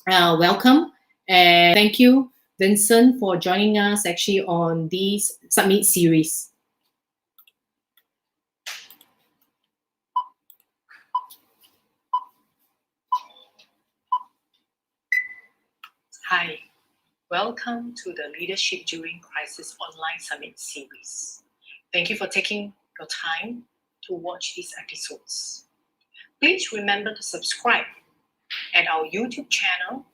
welcome, and thank you, Vincent, for joining us actually on this summit series. Hi, welcome to the Leadership During Crisis online summit series. Thank you for taking your time to watch these episodes. Please remember to subscribe at our YouTube channel.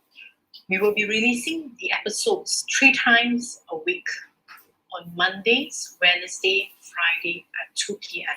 We will be releasing the episodes 3 times a week on Mondays, Wednesday, Friday at 2 p.m.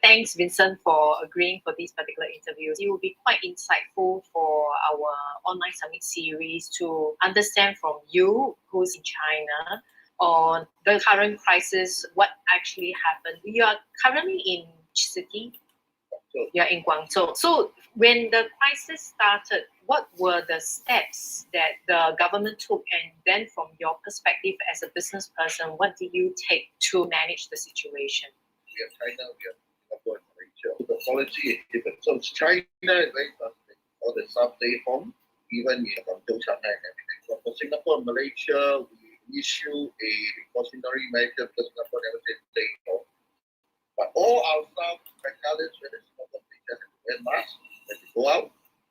Thanks, Vincent, for agreeing for these particular interviews. It will be quite insightful for our online summit series to understand from you, who's in China, on the current crisis, what actually happened. You are currently in which city? You're in Guangzhou. So when the crisis started, what were the steps that the government took? And then from your perspective as a business person, what did you take to manage the situation? We have China, we have Singapore and Malaysia. The policy is different. So China is very fascinating. All the staff stay home, even in Guangzhou, Shanghai and everything. But for Singapore and Malaysia, we issue a precautionary measure because Singapore never said stay home. But all our staff, regardless whether Singapore and Malaysia, have to wear masks. When they go out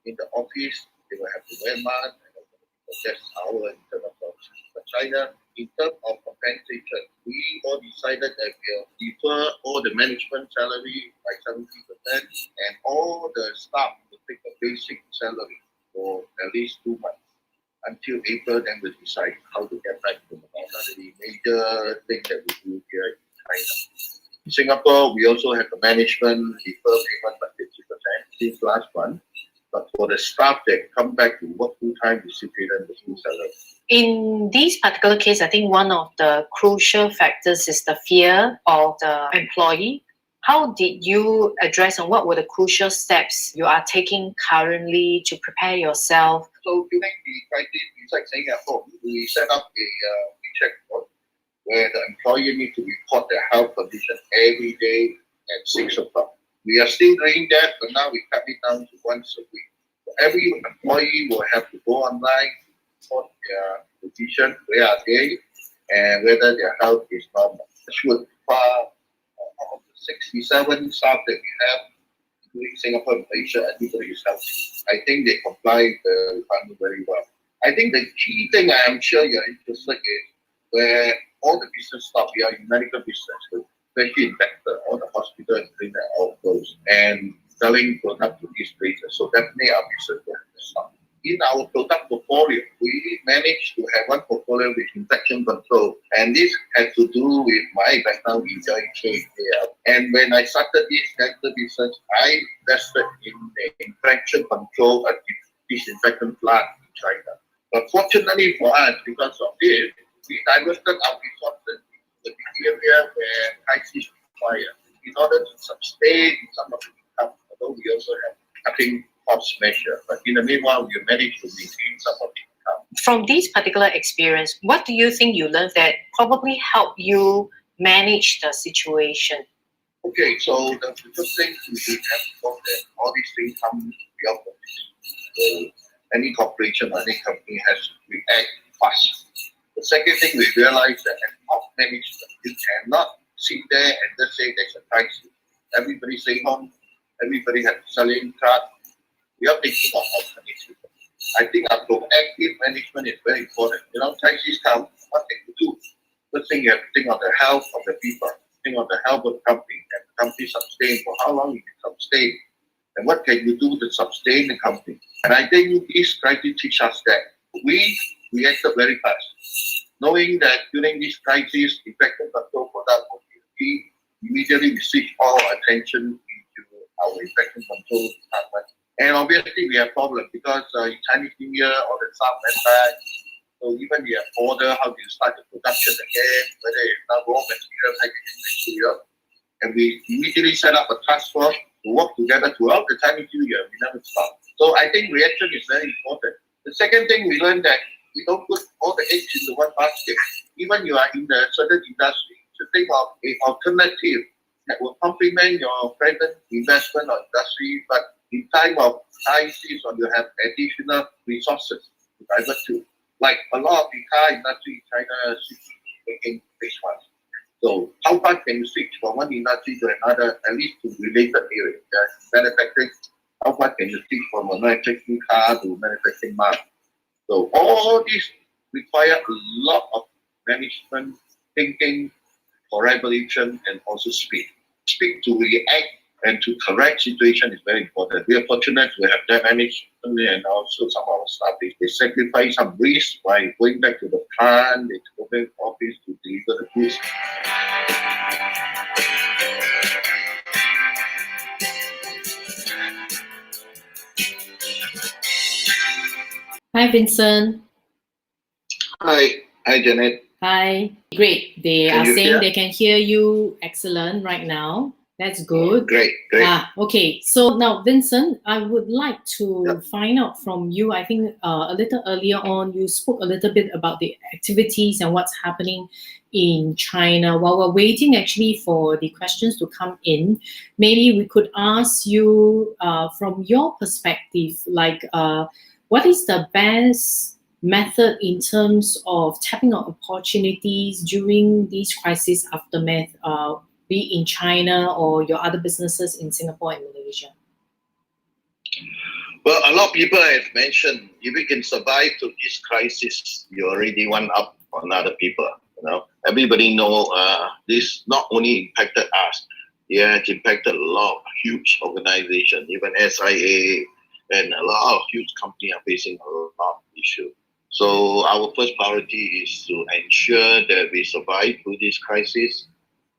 in the office, they will have to wear masks. And that's our internal policy. But China, in terms of compensation, we all decided that we'll defer all the management salary by 70% and all the staff will take a basic salary for at least 2 months. Until April, then we'll decide how to get back to the major thing that we do here in China. In Singapore, we also have the management defer payment by 50% since last month. But for the staff that come back to work full-time, we still pay them the full salary. In this particular case, I think one of the crucial factors is the fear of the employee. How did you address and what were the crucial steps you are taking currently to prepare yourself? So during the crisis, besides staying at home, we set up a WeChat board where the employee needs to report their health condition every day at 6 o'clock. We are still doing that, but now we cut it down to once a week. So every employee will have to go online, report their position, where are they, and whether their health is normal. Should of the 67 staff that we have, including Singapore and Malaysia, everybody is healthy. I think they comply with the requirement very well. I think the key thing I am sure you're interested in, where all the business staff, we are in medical business, especially in Vector, all the hospital and clinic are all closed, and selling product to these places. So definitely our business will have to stop. In our product portfolio, we managed to have one portfolio with infection control, and this had to do with my background in joint change. And when I started this dental business, I invested in the infection control and disinfectant plant in China. But fortunately for us, because of this, we diverted our resources to the area where crisis required in order to sustain some of the income, although we also have cutting cost measure. But in the meanwhile, we managed to maintain some of the income. From this particular experience, what do you think you learned that probably helped you manage the situation? Okay, so the first thing we have to know that all these things come beyond the so any corporation or any company has to react fast. The second thing we realize that as top management, you cannot sit there and just say there's a crisis. Everybody stay home, everybody has selling card. We are thinking of alternatives. I think our proactive management is very important. You know, crisis come, what thing to do? First thing you have to think of the health of the people, think of the health of the company, and the company sustain for how long you can sustain, and what can you do to sustain the company. And I think this crisis teaches us that we reacted very fast, knowing that during this crisis, infection control product will be immediately we switch all our attention into our infection control department. And obviously we have problems because in Chinese New Year, all the staff went back. So even we have order, how do you start the production again, whether it's not raw material, packaging material. And we immediately set up a task force to work together throughout the Chinese New Year. We never stop. So I think reaction is very important. The second thing we learned that we don't put all the eggs into one basket. Even you are in a certain industry, think of an alternative that will complement your present investment or industry, but in time of crisis or you have additional resources to divert to. Like a lot of the car industry in China is making phase one. So how fast can you switch from one industry to another, at least to related areas? Manufacturing, how fast can you switch from a manufacturing car to manufacturing mask? So all these require a lot of management, thinking, collaboration, and also speed. Speed to react and to correct situation is very important. We are fortunate to have that management and also some of our staff. They sacrifice some risk by going back to the plant, they go back to the office to deliver the goods. Hi, Vincent. Hi, Janet. Hi. Great. They Can are you saying hear? they can hear you excellent right now. That's good. Great. Okay. So now, Vincent, I would like to Yep. find out from you. I think a little earlier on, you spoke a little bit about the activities and what's happening in China. While we're waiting actually for the questions to come in, maybe we could ask you from your perspective, like what is the best method in terms of tapping on opportunities during these crisis aftermath, be it in China or your other businesses in Singapore and Malaysia? Well, a lot of people have mentioned if we can survive to this crisis, you already one up on other people. You know, everybody know this not only impacted us, it impacted a lot of huge organizations, even SIA and a lot of huge companies are facing a lot of issues. So our first priority is to ensure that we survive through this crisis.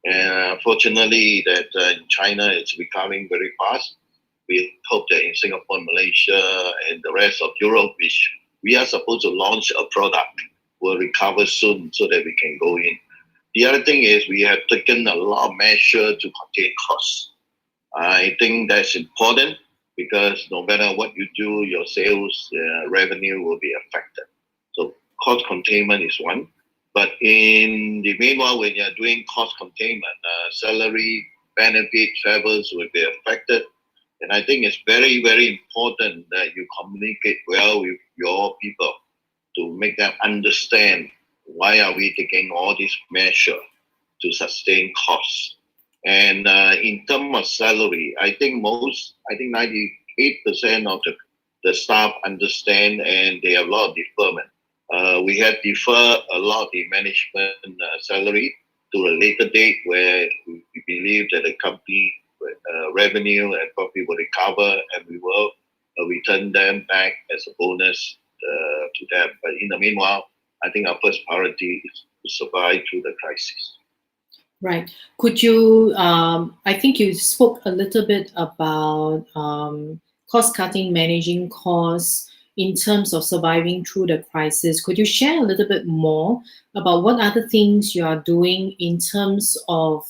And fortunately, that in China it's recovering very fast. We hope that in Singapore, Malaysia, and the rest of Europe, which we are supposed to launch a product, will recover soon so that we can go in. The other thing is we have taken a lot of measures to contain costs. I think that's important because no matter what you do, your sales revenue will be affected. So cost containment is one. But in the meanwhile, when you're doing cost containment, salary, benefit, travels will be affected. And I think it's very, very important that you communicate well with your people to make them understand why are we taking all these measures to sustain costs. And in terms of salary, I think 98% of the staff understand and they have a lot of deferment. We have deferred a lot of the management salary to a later date where we believe that the company revenue and profit will recover and we will return them back as a bonus to them. But in the meanwhile, I think our first priority is to survive through the crisis. Right. Could you, I think you spoke a little bit about cost cutting, managing costs in terms of surviving through the crisis. Could you share a little bit more about what other things you are doing in terms of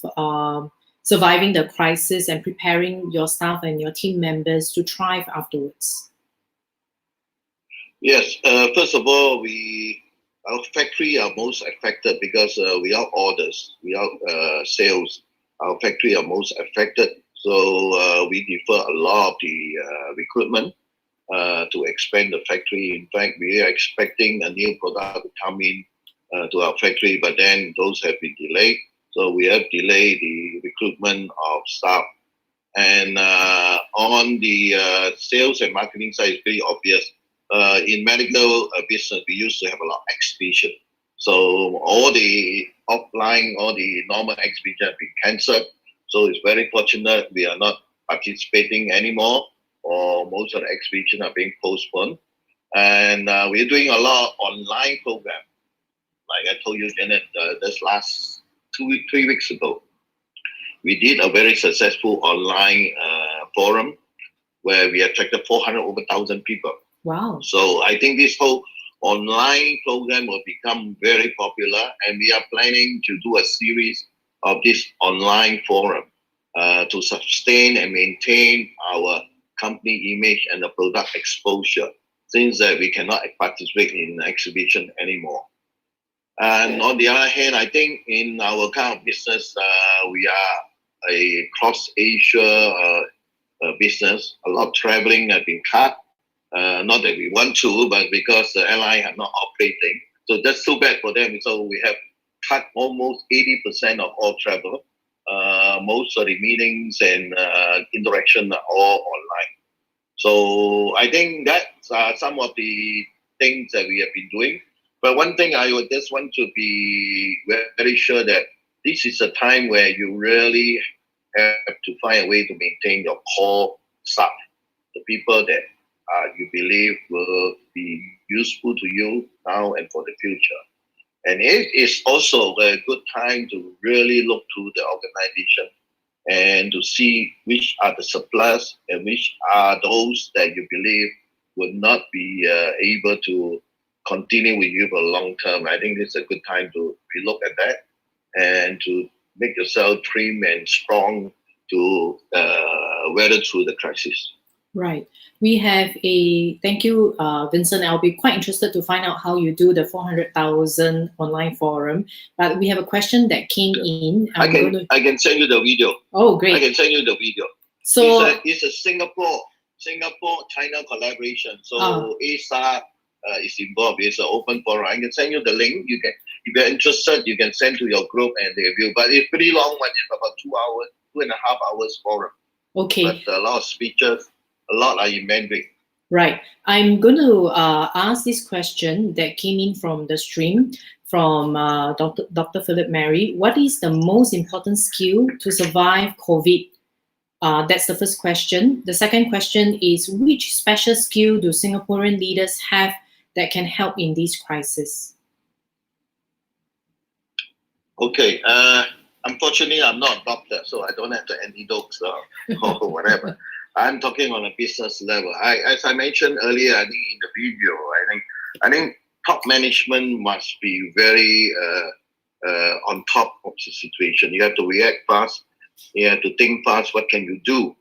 surviving the crisis and preparing your staff and your team members to thrive afterwards? Yes, first of all, our factory are most affected because without orders, without sales, our factory are most affected. So we defer a lot of the recruitment to expand the factory. In fact, we are expecting a new product to come in to our factory, but then those have been delayed. So we have delayed the recruitment of staff. And on the sales and marketing side, it's very obvious. In medical business, we used to have a lot of exhibition. So all the offline, all the normal exhibition have been cancelled. So it's very fortunate we are not participating anymore, or most of the exhibition are being postponed. And we're doing a lot of online program. Like I told you, Janet, this last 3 weeks ago, we did a very successful online forum where we attracted 400,000 people. Wow. So I think this whole online program will become very popular, and we are planning to do a series of this online forum to sustain and maintain our company image and the product exposure, since that we cannot participate in exhibition anymore. And on the other hand, I think in our kind of business, we are a cross-Asia business. A lot of traveling has been cut. Not that we want to, but because the airline are not operating. So that's too bad for them. So we have cut almost 80% of all travel. Most of the meetings and interaction are all online. So I think that's some of the things that we have been doing. But one thing I would just want to be very sure that this is a time where you really have to find a way to maintain your core staff, the people that you believe will be useful to you now and for the future. And it is also a good time to really look through the organization and to see which are the surplus and which are those that you believe would not be able to continue with you for long term. I think it's a good time to relook at that and to make yourself trim and strong to weather through the crisis. Right. We have thank you, Vincent. I'll be quite interested to find out how you do the 400,000 online forum. But we have a question that came in. I can send you the video. Oh, great. I can send you the video. So it's a Singapore-China collaboration. So ASA is involved. It's an open forum. I can send you the link. You can, if you're interested, you can send to your group and they view. But it's pretty long one. It's about 2 hours, 2.5 hours forum. Okay. But a lot of speeches. A lot are in Mandarin. Right. I'm going to ask this question that came in from the stream from Dr. Philip Mary. What is the most important skill to survive COVID? That's the first question. The second question is, which special skill do Singaporean leaders have that can help in this crisis? Okay. Unfortunately, I'm not a doctor, so I don't have the antidotes or whatever. I'm talking on a business level. As I mentioned earlier, I think in the video, I think top management must be very on top of the situation. You have to react fast. You have to think fast. What can you do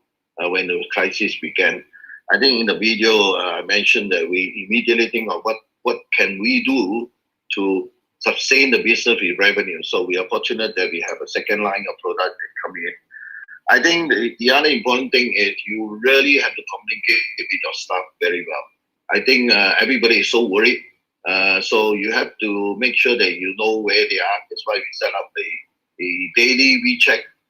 when the crisis began? I think in the video, I mentioned that we immediately think of what can we do to sustain the business with revenue. So we are fortunate that we have a second line of product that come in. I think the other important thing is you really have to communicate with your staff very well. I think everybody is so worried. So you have to make sure that you know where they are. That's why we set up the daily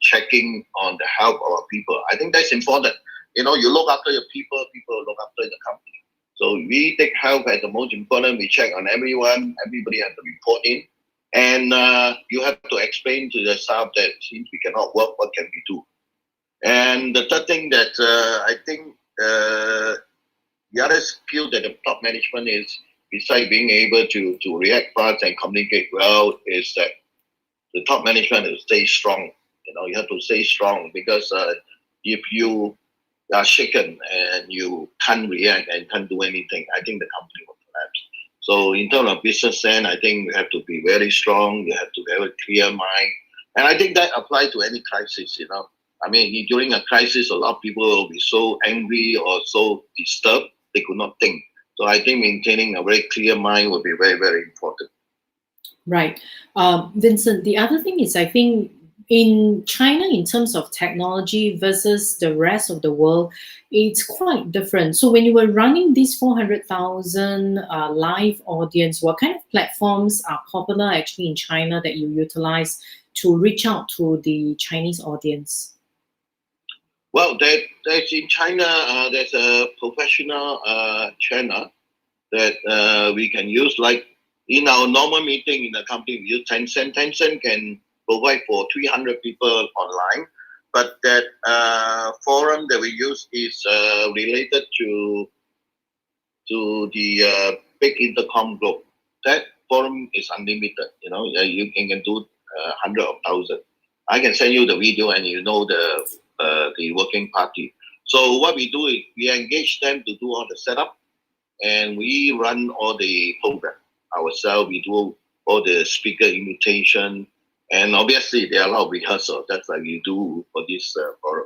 checking on the health of our people. I think that's important. You know, you look after your people, people look after the company. So we take health as the most important. We check on everyone. Everybody has to report in. And you have to explain to the staff that since we cannot work, what can we do? And the third thing that I think the other skill that the top management is, besides being able to react fast and communicate well, is that the top management will stay strong. You know, you have to stay strong because if you are shaken and you can't react and can't do anything, I think the company will collapse. So in terms of business then, I think you have to be very strong. You have to have a clear mind. And I think that applies to any crisis, you know. I mean, during a crisis, a lot of people will be so angry or so disturbed, they could not think. So I think maintaining a very clear mind will be very, very important. Right. Vincent, the other thing is, I think in China, in terms of technology versus the rest of the world, it's quite different. So when you were running this 400,000 live audience, what kind of platforms are popular actually in China that you utilize to reach out to the Chinese audience? Well, there's in China, there's a professional channel that we can use. Like in our normal meeting in the company, we use Tencent. Tencent can provide for 300 people online. But that forum that we use is related to the big intercom group. That forum is unlimited. You know, you can do hundreds of thousands. I can send you the video and you know the working party. So what we do is we engage them to do all the setup and we run all the program ourselves. We do all the speaker invitation and obviously there are a lot of rehearsal. That's like you do for this forum.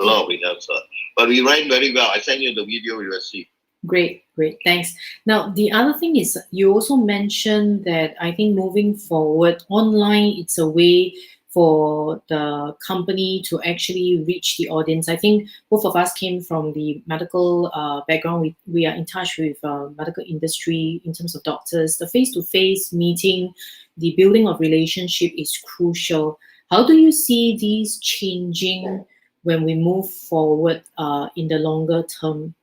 A lot of rehearsal. But we ran very well. I send you the video, you will see. Great, great. Thanks. Now, the other thing is you also mentioned that I think moving forward, online, it's a way for the company to actually reach the audience. I think both of us came from the medical background. We are in touch with medical industry in terms of doctors. The face-to-face meeting, the building of relationship is crucial. How do you see these changing when we move forward in the longer term?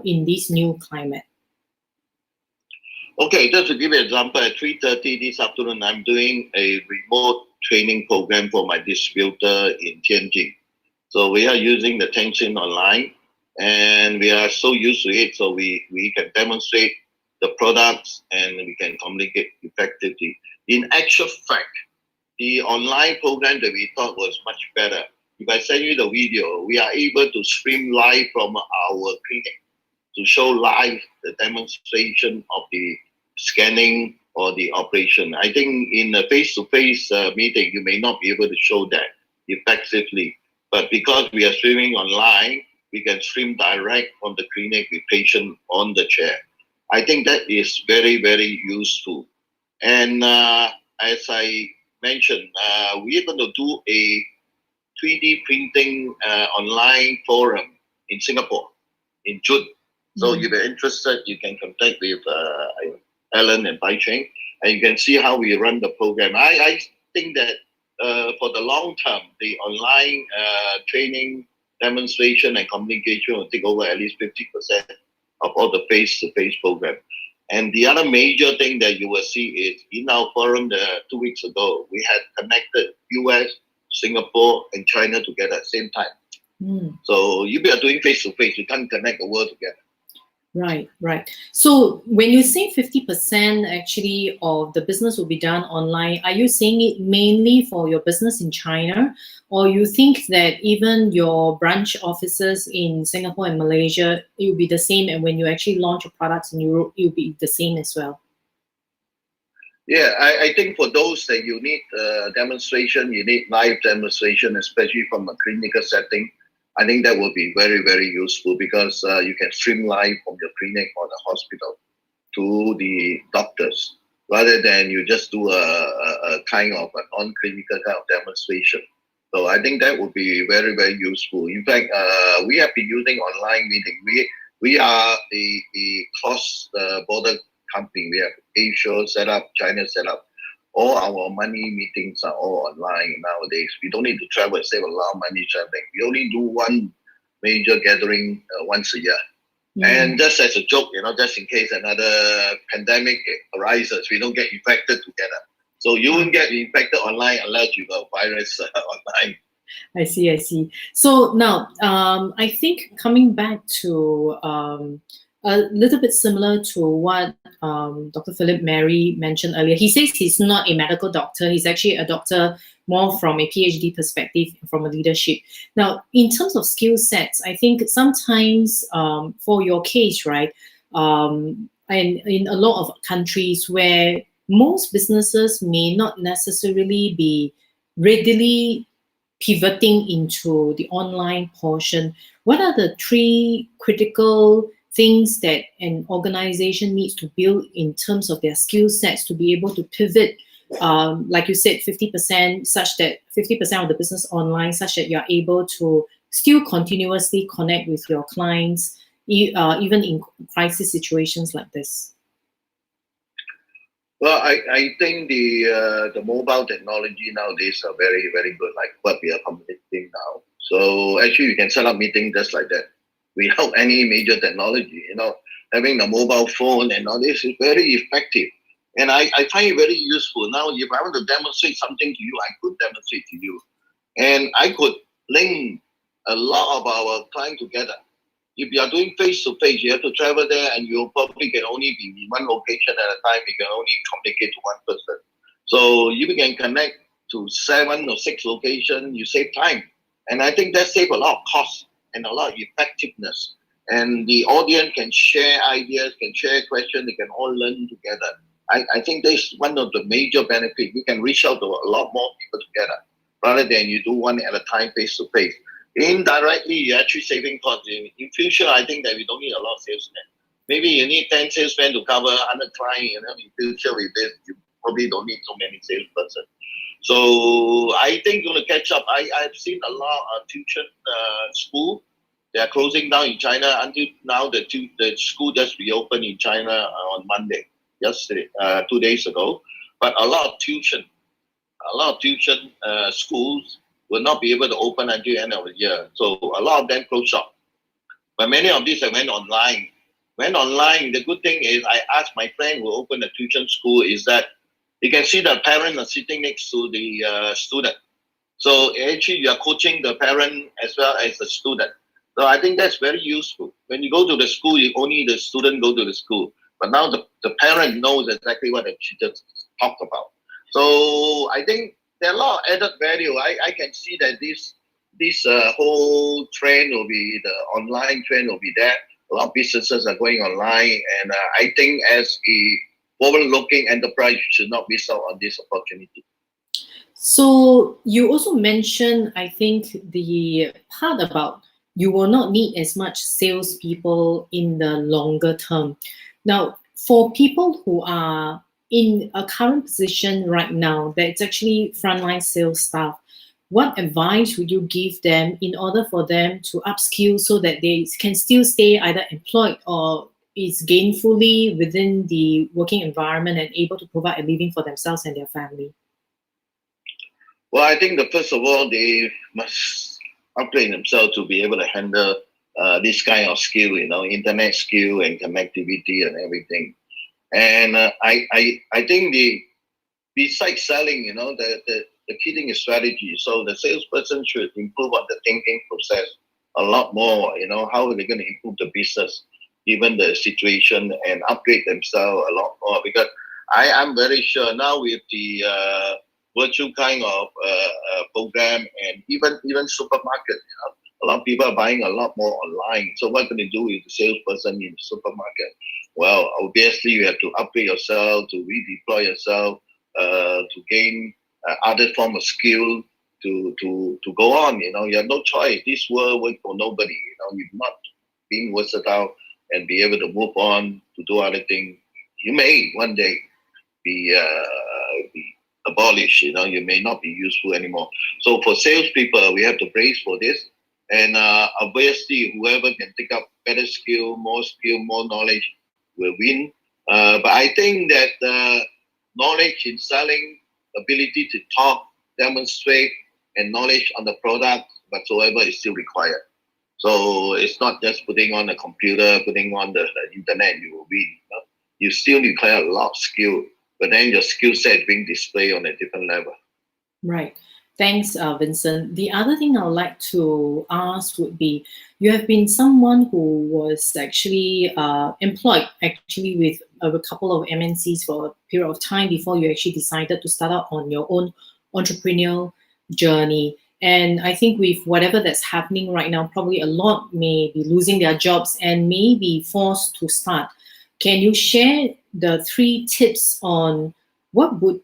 In this new climate? Okay, just to give you an example, at 3:30 this afternoon, I'm doing a remote training program for my distributor in Tianjin. So we are using the Tencent online, and we are so used to it, so we can demonstrate the products and we can communicate effectively. In actual fact, the online program that we thought was much better. If I send you the video, we are able to stream live from our clinic to show live the demonstration of the scanning or the operation. I think in a face-to-face meeting, you may not be able to show that effectively. But because we are streaming online, we can stream direct from the clinic with patient on the chair. I think that is very, very useful. And as I mentioned, we are going to do a 3D printing online forum in Singapore in June. So if you're interested, you can contact with Alan and Bai Cheng, and you can see how we run the program. I think that for the long term, the online training, demonstration, and communication will take over at least 50% of all the face-to-face program. And the other major thing that you will see is in our forum 2 weeks ago, we had connected US, Singapore, and China together at the same time. So if you are doing face-to-face, you can't connect the world together. Right, right. So when you say 50% actually of the business will be done online, are you saying it mainly for your business in China? Or you think that even your branch offices in Singapore and Malaysia, it will be the same, and when you actually launch your products in Europe, it will be the same as well? Yeah, I think for those that you need demonstration, you need live demonstration, especially from a clinical setting, I think that will be very, very useful because you can stream live from your clinic or the hospital to the doctors rather than you just do a kind of an on-clinical kind of demonstration. So I think that would be very, very useful. In fact, we have been using online meeting. We are the cross-border company. We have Asia set up, China set up. All our money meetings are all online nowadays. We don't need to travel, save a lot of money traveling. We only do one major gathering once a year. And just as a joke, just in case another pandemic arises, we don't get infected together. So you won't get infected online unless you got a virus online. I see, I see. So now, I think coming back to a little bit similar to what Dr. Philip Mary mentioned earlier. He says he's not a medical doctor. He's actually a doctor more from a PhD perspective, from a leadership. Now, in terms of skill sets, I think sometimes for your case, right, and in a lot of countries where most businesses may not necessarily be readily pivoting into the online portion, what are the 3 critical things that an organization needs to build in terms of their skill sets to be able to pivot, like you said, 50%, such that 50% of the business online, such that you're able to still continuously connect with your clients, even in crisis situations like this? Well, I think the mobile technology nowadays are very, very good, like what we are communicating now. So actually, you can set up meetings just like that without any major technology. Having the mobile phone and all this is very effective. And I find it very useful. Now, if I want to demonstrate something to you, I could demonstrate to you. And I could link a lot of our clients together. If you are doing face-to-face, you have to travel there and you probably can only be in one location at a time. You can only communicate to one person. So you can connect to 7 or 6 locations, you save time. And I think that saves a lot of cost and a lot of effectiveness. And the audience can share ideas, can share questions, they can all learn together. I think that's one of the major benefits. You can reach out to a lot more people together rather than you do one at a time face-to-face. Indirectly, you're actually saving costs. In future, I think that we don't need a lot of salesmen. maybe you need 10 salesmen to cover 100 clients. You know, in future with this, you probably don't need so many salesperson. So I think going to catch up. I've seen a lot of tuition school. They are closing down in China. Until now, the school just reopened in China on Monday, yesterday, 2 days ago. But a lot of tuition schools will not be able to open until the end of the year. So a lot of them close shop. But many of these went online. The good thing is I asked my friend who opened a tuition school is that you can see the parents are sitting next to the student. So actually you are coaching the parent as well as the student. So I think that's very useful. When you go to the school, only the student go to the school. But now the parent knows exactly what the teacher talked about. So I think there are a lot of added value. I can see that this whole trend will be, the online trend will be there. A lot of businesses are going online. And I think as a forward-looking enterprise, you should not miss out on this opportunity. So you also mentioned, I think, the part about you will not need as much salespeople in the longer term. Now, for people who are in a current position right now, that's actually frontline sales staff, what advice would you give them in order for them to upskill so that they can still stay either employed or is gainfully within the working environment and able to provide a living for themselves and their family? Well, I think that first of all, they must upgrade themselves to be able to handle this kind of skill, internet skill and connectivity and everything. And I think besides selling, the key thing is strategy. So the salesperson should improve on the thinking process a lot more. How are they going to improve the business, given the situation, and upgrade themselves a lot more? Because I am very sure now with the virtual kind of program and even supermarket, a lot of people are buying a lot more online. So what can you do with the salesperson in the supermarket? Well, obviously you have to upgrade yourself, to redeploy yourself, to gain other form of skill to go on. You have no choice. This world works for nobody. You're not being versatile and be able to move on to do other things. You may one day be abolished. You may not be useful anymore. So for salespeople, we have to brace for this. And obviously, whoever can take up better skill, more knowledge will win. But I think that knowledge in selling, ability to talk, demonstrate, and knowledge on the product whatsoever is still required. So it's not just putting on a computer, putting on the internet, you will win. You still require a lot of skill, but then your skill set being displayed on a different level. Right. Thanks, Vincent. The other thing I would like to ask would be, you have been someone who was actually employed with a couple of MNCs for a period of time before you actually decided to start out on your own entrepreneurial journey. And I think with whatever that's happening right now, probably a lot may be losing their jobs and may be forced to start. Can you share the 3 tips on what would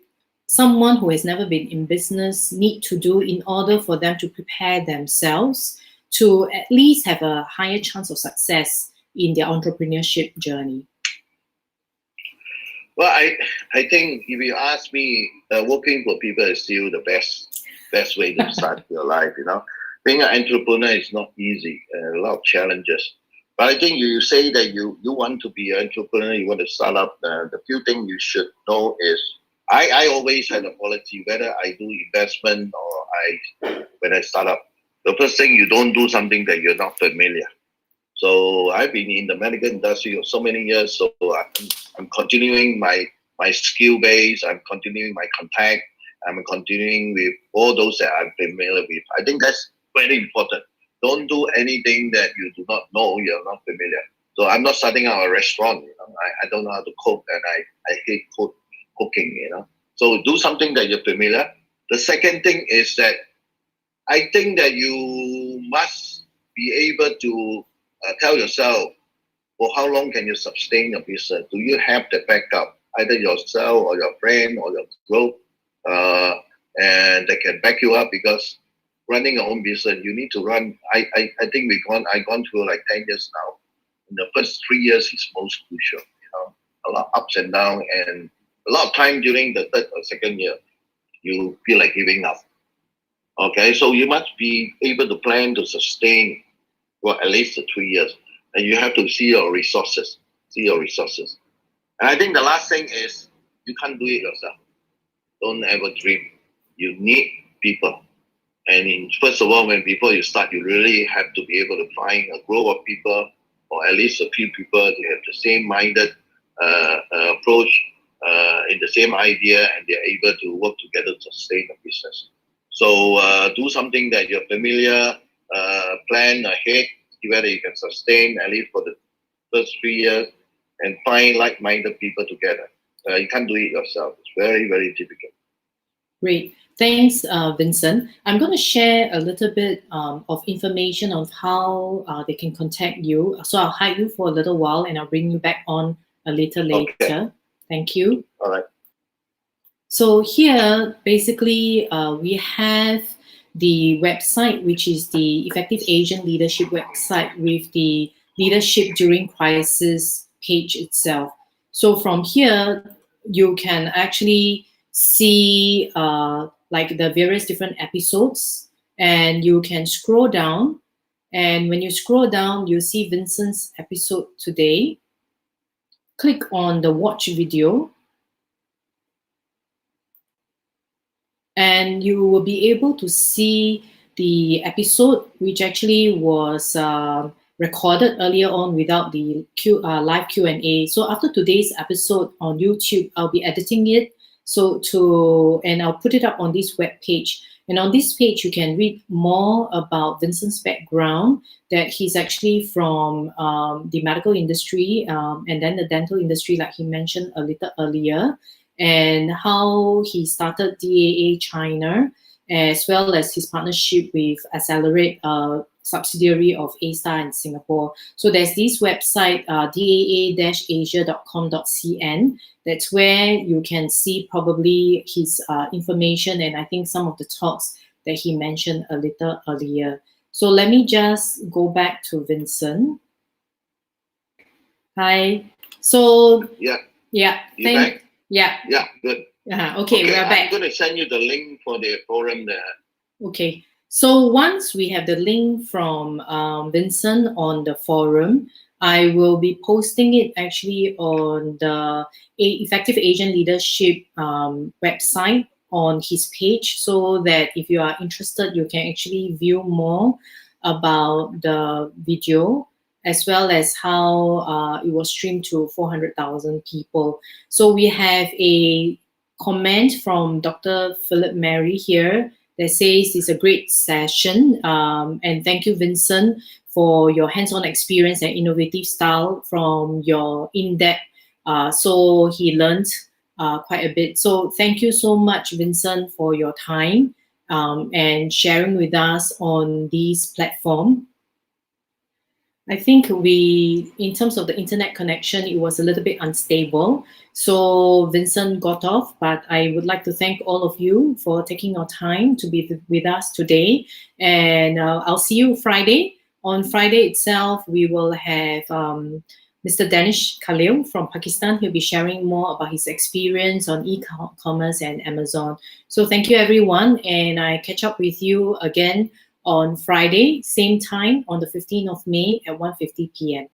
someone who has never been in business need to do in order for them to prepare themselves to at least have a higher chance of success in their entrepreneurship journey? Well, I think if you ask me, working for people is still the best way to start your life. Being an entrepreneur is not easy, a lot of challenges. But I think you say that you want to be an entrepreneur, you want to start up, the few things you should know is, I always had a policy, whether I do investment or when I start up, the first thing, you don't do something that you're not familiar. So I've been in the medical industry for so many years, so I'm continuing my skill base, I'm continuing my contact, I'm continuing with all those that I'm familiar with. I think that's very important. Don't do anything that you do not know, you're not familiar. So I'm not starting out a restaurant. I don't know how to cook, and I hate cooking. So do something that you're familiar. The second thing is that I think that you must be able to tell yourself, for how long can you sustain your business? Do you have the backup, either yourself or your friend or your group, and they can back you up? Because running your own business, you need to run. I think I've gone through like 10 years now. in the first 3 years is most crucial. A lot of ups and downs, and a lot of time during the third or second year, you feel like giving up. Okay, so you must be able to plan to sustain for at least 3 years, and you have to see your resources. And I think the last thing is you can't do it yourself. Don't ever dream. You need people. And first of all, before you start, you really have to be able to find a group of people, or at least a few people to have the same-minded approach, in the same idea, and they're able to work together to sustain the business. So do something that you're familiar, plan ahead, see whether you can sustain at least for the first 3 years, and find like-minded people together. You can't do it yourself. It's very, very difficult. Great. Thanks, Vincent. I'm going to share a little bit of information on how they can contact you. So I'll hide you for a little while and I'll bring you back on a little later. Okay. Thank you. All right. So here, basically, we have the website, which is the Effective Asian Leadership website with the Leadership During Crisis page itself. So from here, you can actually see like the various different episodes, and you can scroll down. And when you scroll down, you see Vincent's episode today. Click on the watch video, and you will be able to see the episode, which actually was recorded earlier on without the live Q&A. So after today's episode on YouTube, I'll be editing it. And I'll put it up on this web page. And on this page, you can read more about Vincent's background, that he's actually from the medical industry and then the dental industry, like he mentioned a little earlier, and how he started DAA China, as well as his partnership with Accelerate, subsidiary of A-Star in Singapore. So there's this website, daa-asia.com.cn. That's where you can see probably his information, and I think some of the talks that he mentioned a little earlier. So let me just go back to Vincent. Hi. So Yeah. Yeah. You back? Yeah. Yeah, good. Okay, we're back. I'm going to send you the link for the forum there. Okay. So once we have the link from Vincent on the forum, I will be posting it actually on the Effective Asian Leadership website on his page, so that if you are interested, you can actually view more about the video, as well as how it was streamed to 400,000 people. So we have a comment from Dr. Philip Mary here that says it's a great session, and thank you, Vincent, for your hands-on experience and innovative style from your in-depth. So he learned quite a bit. So thank you so much, Vincent, for your time and sharing with us on this platform. I think in terms of the internet connection, it was a little bit unstable. So Vincent got off, but I would like to thank all of you for taking your time to be with us today. And I'll see you Friday. On Friday itself, we will have Mr. Danish Khalil from Pakistan. He'll be sharing more about his experience on e-commerce and Amazon. So thank you, everyone. And I catch up with you again on Friday, same time on the 15th of May at 1:50 p.m.